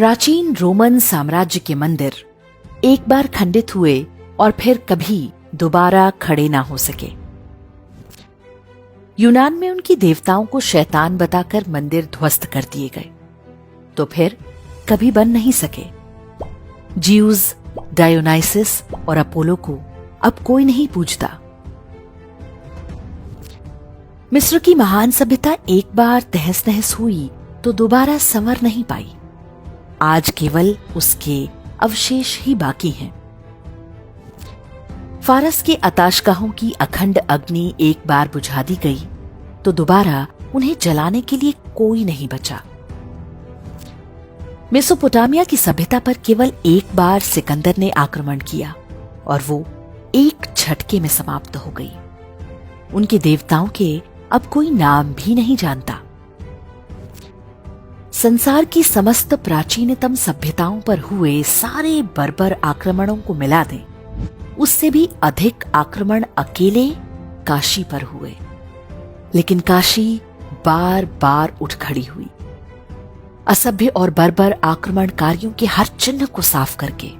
प्राचीन रोमन साम्राज्य के मंदिर एक बार खंडित हुए और फिर कभी दोबारा खड़े ना हो सके। यूनान में उनकी देवताओं को शैतान बताकर मंदिर ध्वस्त कर दिए गए, तो फिर कभी बन नहीं सके। ज्यूज, डायोनाइसिस और अपोलो को अब कोई नहीं पूजता। मिस्र की महान सभ्यता एक बार तहस नहस हुई तो दोबारा संवर नहीं पाई। आज केवल उसके अवशेष ही बाकी हैं। फारस के आताशगाहों की अखंड अग्नि एक बार बुझा दी गई तो दोबारा उन्हें जलाने के लिए कोई नहीं बचा। मेसोपोटामिया की सभ्यता पर केवल एक बार सिकंदर ने आक्रमण किया और वो एक झटके में समाप्त हो गई। उनके देवताओं के अब कोई नाम भी नहीं जानता। संसार की समस्त प्राचीनतम सभ्यताओं पर हुए सारे बर्बर आक्रमणों को मिला दें, उससे भी अधिक आक्रमण अकेले काशी पर हुए। लेकिन काशी बार बार उठ खड़ी हुई। असभ्य और बर्बर आक्रमणकारियों के हर चिन्ह को साफ करके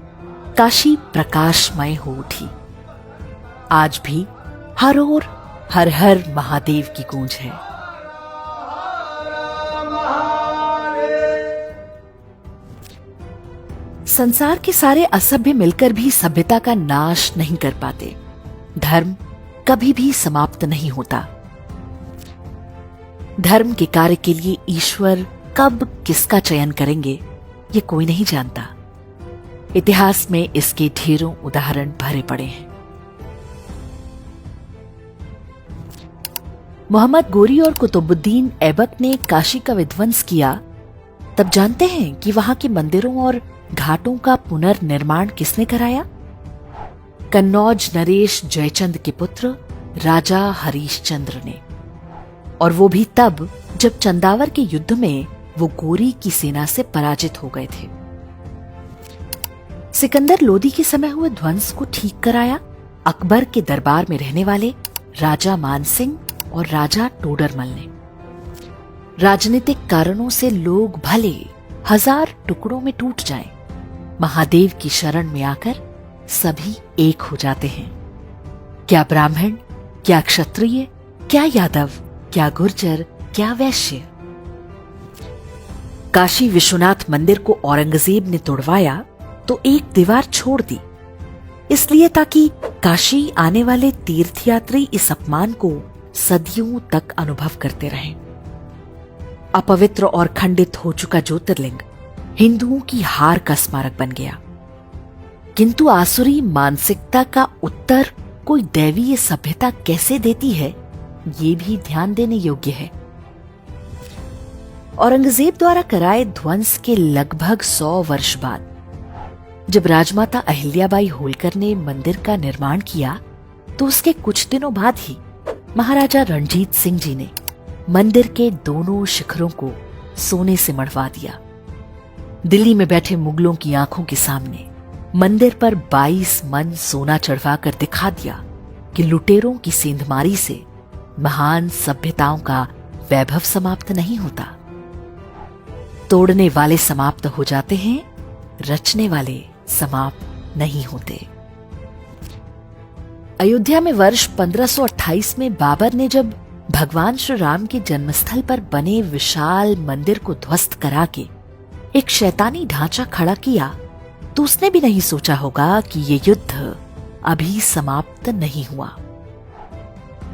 काशी प्रकाशमय हो उठी। आज भी हर ओर हर हर महादेव की गूंज है। संसार के सारे असभ्य मिलकर भी सभ्यता का नाश नहीं कर पाते। धर्म कभी भी समाप्त नहीं होता। धर्म के कार्य के लिए ईश्वर कब किसका चयन करेंगे, ये कोई नहीं जानता। इतिहास में इसके ढेरों उदाहरण भरे पड़े हैं। मोहम्मद गोरी और कुतुबुद्दीन ऐबक ने काशी का विध्वंस किया, तब जानते हैं कि वहां के मंदिरों और घाटों का पुनर्निर्माण किसने कराया? कन्नौज नरेश जयचंद के पुत्र राजा हरीशचंद्र ने। और वो भी तब जब चंदावर के युद्ध में वो गोरी की सेना से पराजित हो गए थे। सिकंदर लोदी के समय हुए ध्वंस को ठीक कराया अकबर के दरबार में रहने वाले राजा मानसिंह और राजा टोडरमल ने। राजनीतिक कारणों से लोग भले 1000 टुकड़ों में टूट जाएं, महादेव की शरण में आकर सभी एक हो जाते हैं। क्या ब्राह्मण, क्या क्षत्रिय, क्या यादव, क्या गुर्जर, क्या वैश्य। काशी विश्वनाथ मंदिर को औरंगजेब ने तोड़वाया तो एक दीवार छोड़ दी, इसलिए ताकि काशी आने वाले तीर्थयात्री इस अपमान को सदियों तक अनुभव करते रहें। अपवित्र और खंडित हो चुका ज्योतिर्लिंग हिंदुओं की हार का स्मारक बन गया। किंतु आसुरी मानसिकता का उत्तर कोई दैवीय सभ्यता कैसे देती है, ये भी ध्यान देने योग्य है। औरंगजेब द्वारा कराए ध्वंस के लगभग 100 वर्ष बाद जब राजमाता अहिल्याबाई होलकर ने मंदिर का निर्माण किया, तो उसके कुछ दिनों बाद ही महाराजा रणजीत सिंह जी ने मंदिर के दोनों शिखरों को सोने से मढ़वा दिया। दिल्ली में बैठे मुगलों की आंखों के सामने मंदिर पर 22 मन सोना चढ़वाकर दिखा दिया कि लुटेरों की सेंधमारी से महान सभ्यताओं का वैभव समाप्त नहीं होता। तोड़ने वाले समाप्त हो जाते हैं, रचने वाले समाप्त नहीं होते। अयोध्या में वर्ष 1528 में बाबर ने जब भगवान श्री राम के जन्मस्थल पर बने विशाल मंदिर को ध्वस्त करा के एक शैतानी ढांचा खड़ा किया, तो उसने भी नहीं सोचा होगा कि ये युद्ध अभी समाप्त नहीं हुआ।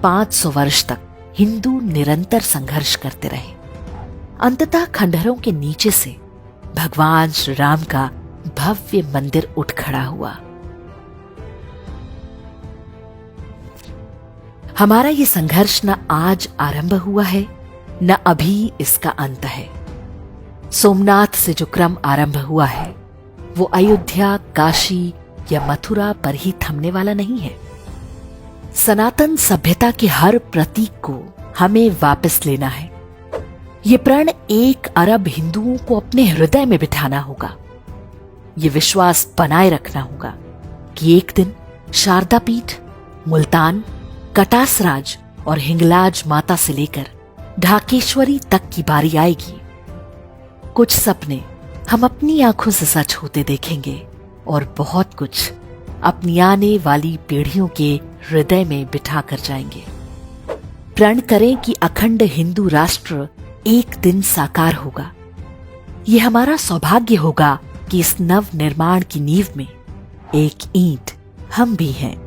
500 वर्ष तक हिंदू निरंतर संघर्ष करते रहे। अंततः खंडहरों के नीचे से भगवान श्री राम का भव्य मंदिर उठ खड़ा हुआ। हमारा ये संघर्ष न आज आरंभ हुआ है, न अभी इसका अंत है। सोमनाथ से जो क्रम आरंभ हुआ है, वो अयोध्या, काशी या मथुरा पर ही थमने वाला नहीं है। सनातन सभ्यता के हर प्रतीक को हमें वापस लेना है। ये प्रण 1 अरब हिंदुओं को अपने हृदय में बिठाना होगा। ये विश्वास बनाए रखना होगा कि एक दिन शारदा पीठ, मुल्तान, कटासराज और हिंगलाज माता से लेकर ढाकेश्वरी तक की बारी आएगी। कुछ सपने हम अपनी आंखों से सच होते देखेंगे और बहुत कुछ अपनी आने वाली पीढ़ियों के हृदय में बिठा कर जाएंगे। प्रण करें कि अखंड हिंदू राष्ट्र एक दिन साकार होगा। ये हमारा सौभाग्य होगा कि इस नव निर्माण की नींव में एक ईंट हम भी हैं।